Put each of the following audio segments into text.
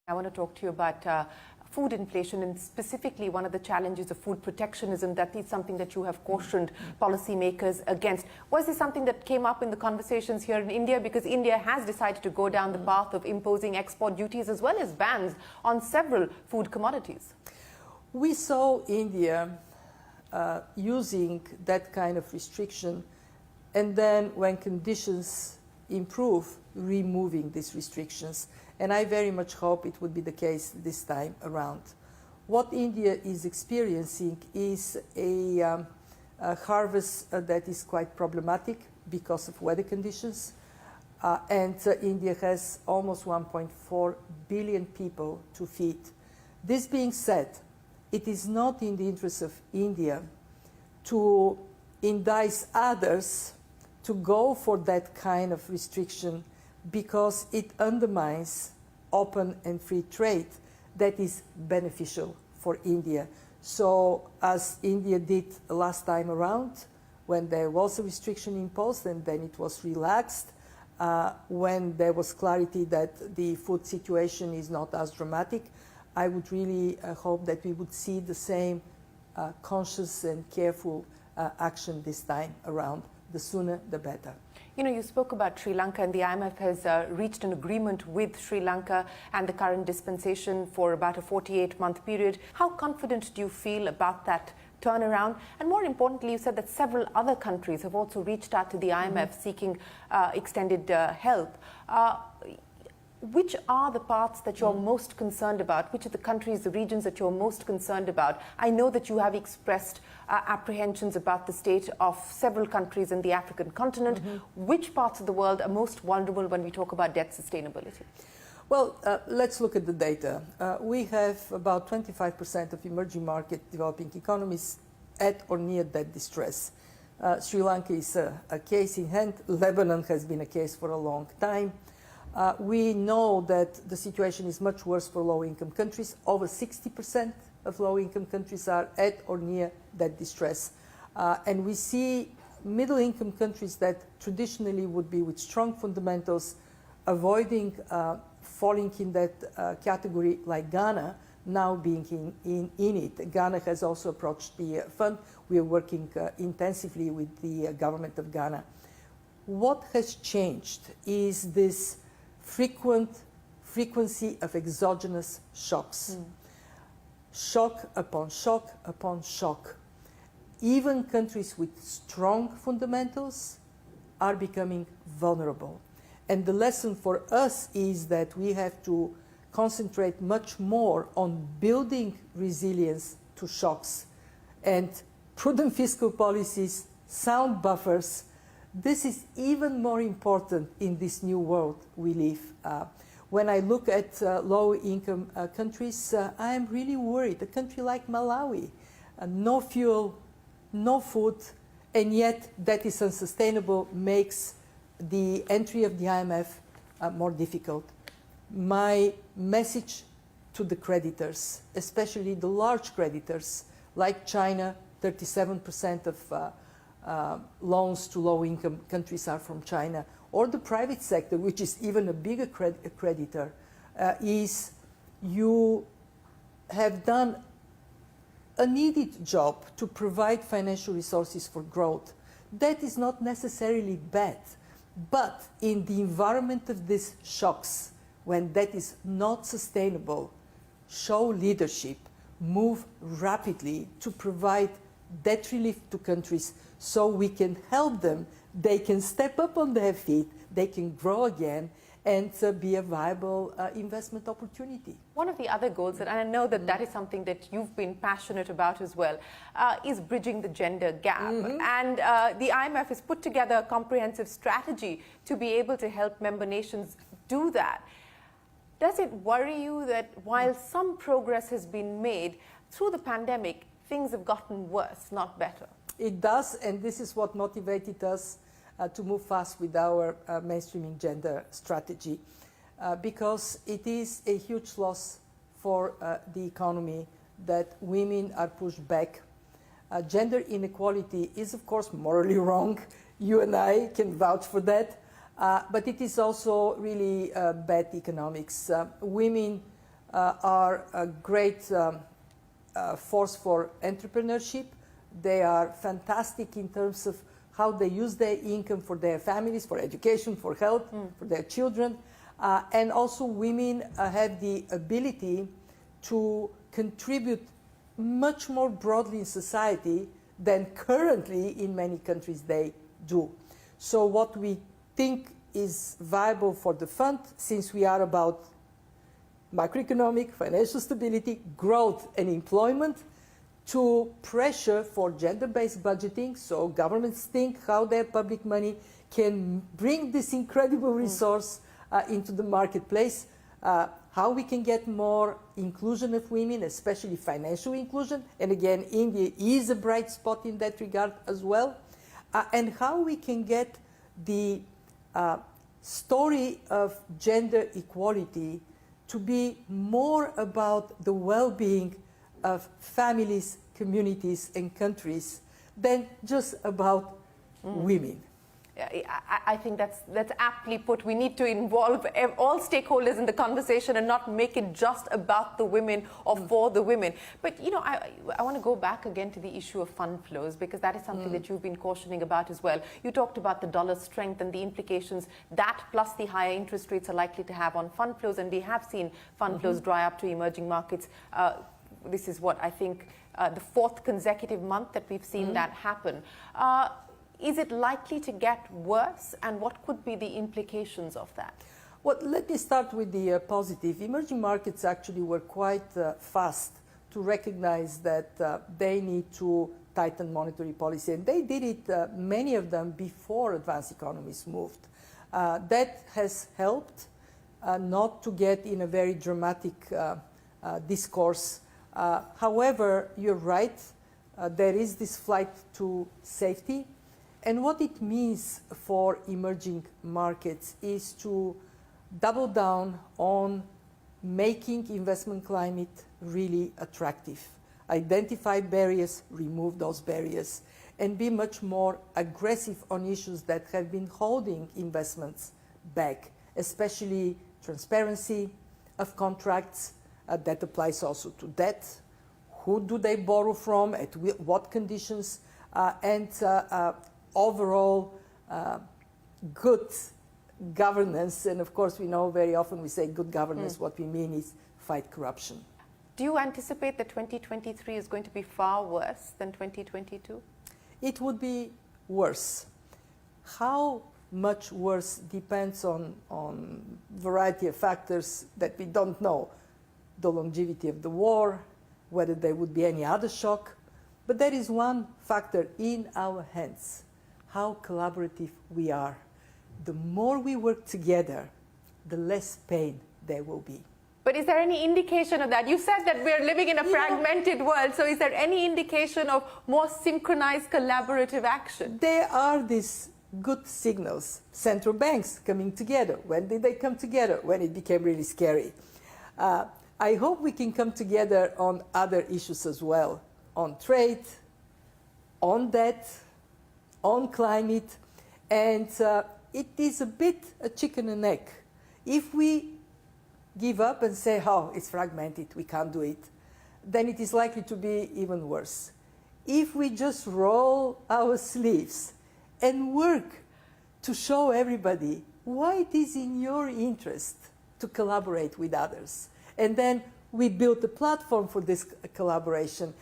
I want to talk to you about food inflation, and specifically one of the challenges of food protectionism. That is something that you have cautioned policymakers against. Was this something that came up in the conversations here in India? Because India has decided to go down the path of imposing export duties as well as bans on several food commodities. We saw India using that kind of restriction, and then when conditions improve, removing these restrictions. And I very much hope it would be the case this time around. What India is experiencing is a harvest that is quite problematic because of weather conditions. India has almost 1.4 billion people to feed. This being said, it is not in the interest of India to entice others to go for that kind of restriction, because it undermines open and free trade that is beneficial for India. So as India did last time around, when there was a restriction imposed and then it was relaxed, when there was clarity that the food situation is not as dramatic, I would really hope that we would see the same conscious and careful action this time around. The sooner, the better. You know, you spoke about Sri Lanka, and the IMF has reached an agreement with Sri Lanka and the current dispensation for about a 48-month period. How confident do you feel about that turnaround? And more importantly, you said that several other countries have also reached out to the IMF seeking extended help. Which are the parts that you're most concerned about? Which are the countries, the regions that you're most concerned about? I know that you have expressed apprehensions about the state of several countries in the African continent. Which parts of the world are most vulnerable when we talk about debt sustainability? Well, let's look at the data. We have about 25% of emerging market developing economies at or near debt distress. Sri Lanka is a case in hand. Lebanon has been a case for a long time. We know that the situation is much worse for low-income countries. Over 60% of low-income countries are at or near that distress. And we see middle-income countries that traditionally would be with strong fundamentals, avoiding falling in that category, like Ghana, now being in it. Ghana has also approached the fund. We are working intensively with the government of Ghana. What has changed is this frequency of exogenous shocks. Shock upon shock upon shock. Even countries with strong fundamentals are becoming vulnerable. And the lesson for us is that we have to concentrate much more on building resilience to shocks, and prudent fiscal policies, sound buffers. This is even more important in this new world we live. When I look at low-income countries, I am really worried. A country like Malawi, no fuel, no food, and yet that is unsustainable, makes the entry of the IMF more difficult. My message to the creditors, especially the large creditors, like China, 37% of loans to low-income countries are from China, or the private sector, which is even a bigger creditor, is you have done a needed job to provide financial resources for growth. That is not necessarily bad, but in the environment of these shocks, when that is not sustainable, show leadership, move rapidly to provide debt relief to countries so we can help them. They can step up on their feet, they can grow again, and be a viable investment opportunity. One of the other goals, and I know that that is something that you've been passionate about as well, is bridging the gender gap. And the IMF has put together a comprehensive strategy to be able to help member nations do that. Does it worry you that while some progress has been made through the pandemic, things have gotten worse, not better? It does, and this is what motivated us to move fast with our mainstreaming gender strategy, because it is a huge loss for the economy that women are pushed back. Gender inequality is, of course, morally wrong. You and I can vouch for that. But it is also really bad economics. Women are a great force for entrepreneurship. They are fantastic in terms of how they use their income for their families, for education, for health, for their children. And also women have the ability to contribute much more broadly in society than currently in many countries they do. So what we think is viable for the fund, since we are about macroeconomic, financial stability, growth and employment, to pressure for gender-based budgeting, so governments think how their public money can bring this incredible resource into the marketplace, how we can get more inclusion of women, especially financial inclusion, and again, India is a bright spot in that regard as well, and how we can get the story of gender equality to be more about the well-being of families, communities, and countries than just about women. I think that's aptly put. We need to involve all stakeholders in the conversation and not make it just about the women or for the women. But, you know, I want to go back again to the issue of fund flows, because that is something that you've been cautioning about as well. You talked about the dollar strength and the implications that plus the higher interest rates are likely to have on fund flows, and we have seen fund flows dry up to emerging markets. This is what I think the fourth consecutive month that we've seen that happen. Is it likely to get worse, and what could be the implications of that? Well, let me start with the positive. Emerging markets actually were quite fast to recognize that they need to tighten monetary policy, and they did it, many of them, before advanced economies moved. That has helped not to get in a very dramatic discourse. However, you're right, there is this flight to safety. And what it means for emerging markets is to double down on making investment climate really attractive. Identify barriers, remove those barriers, and be much more aggressive on issues that have been holding investments back, especially transparency of contracts. That applies also to debt. Who do they borrow from, at what conditions, and overall good governance. And of course, we know very often we say good governance, what we mean is fight corruption. Do you anticipate that 2023 is going to be far worse than 2022? It would be worse. How much worse depends on variety of factors that we don't know. The longevity of the war, whether there would be any other shock. But there is one factor in our hands: how collaborative we are. The more we work together, the less pain there will be. But is there any indication of that? You said that we're living in a fragmented world, so is there any indication of more synchronized collaborative action? There are these good signals. Central banks coming together. When did they come together? When it became really scary. I hope we can come together on other issues as well, on trade, on debt, on climate, and it is a bit a chicken and egg. If we give up and say, oh, it's fragmented, we can't do it, then it is likely to be even worse. If we just roll our sleeves and work to show everybody why it is in your interest to collaborate with others, and then we build a platform for this collaboration.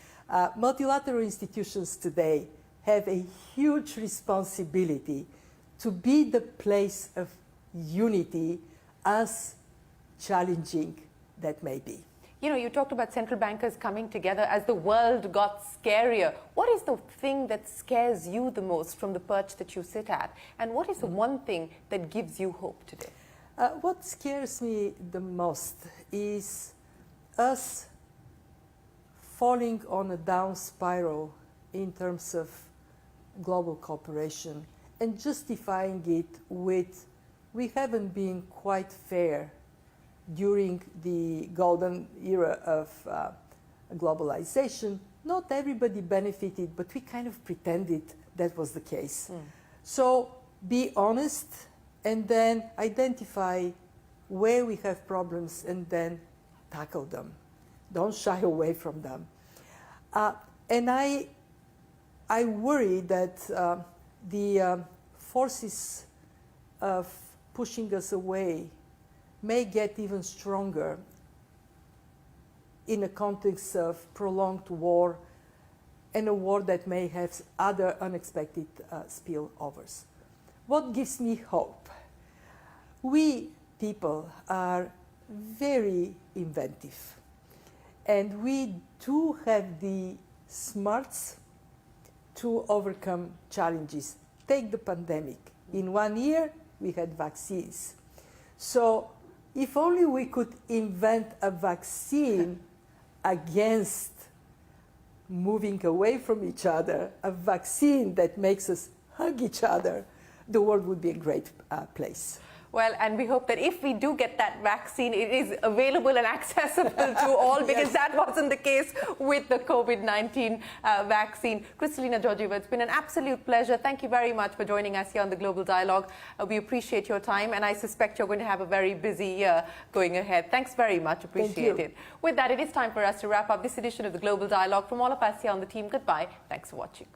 Multilateral institutions today have a huge responsibility to be the place of unity, as challenging that may be. You know, you talked about central bankers coming together as the world got scarier. What is the thing that scares you the most from the perch that you sit at? And what is the one thing that gives you hope today? What scares me the most is us falling on a down spiral in terms of global cooperation and justifying it with, we haven't been quite fair during the golden era of globalization. Not everybody benefited, but we kind of pretended that was the case. So be honest and then identify where we have problems and then tackle them. Don't shy away from them. And I worry that the forces of pushing us away may get even stronger in a context of prolonged war, and a war that may have other unexpected spillovers. What gives me hope? We people are very inventive, and we do have the smarts to overcome challenges. Take the pandemic. In 1 year, we had vaccines. So if only we could invent a vaccine against moving away from each other, a vaccine that makes us hug each other, the world would be a great place. Well, and we hope that if we do get that vaccine, it is available and accessible to all, because that wasn't the case with the COVID-19 vaccine. Kristalina Georgieva, it's been an absolute pleasure. Thank you very much for joining us here on the Global Dialogue. We appreciate your time, and I suspect you're going to have a very busy year going ahead. Thanks very much. Appreciate it. With that, it is time for us to wrap up this edition of the Global Dialogue. From all of us here on the team, goodbye. Thanks for watching.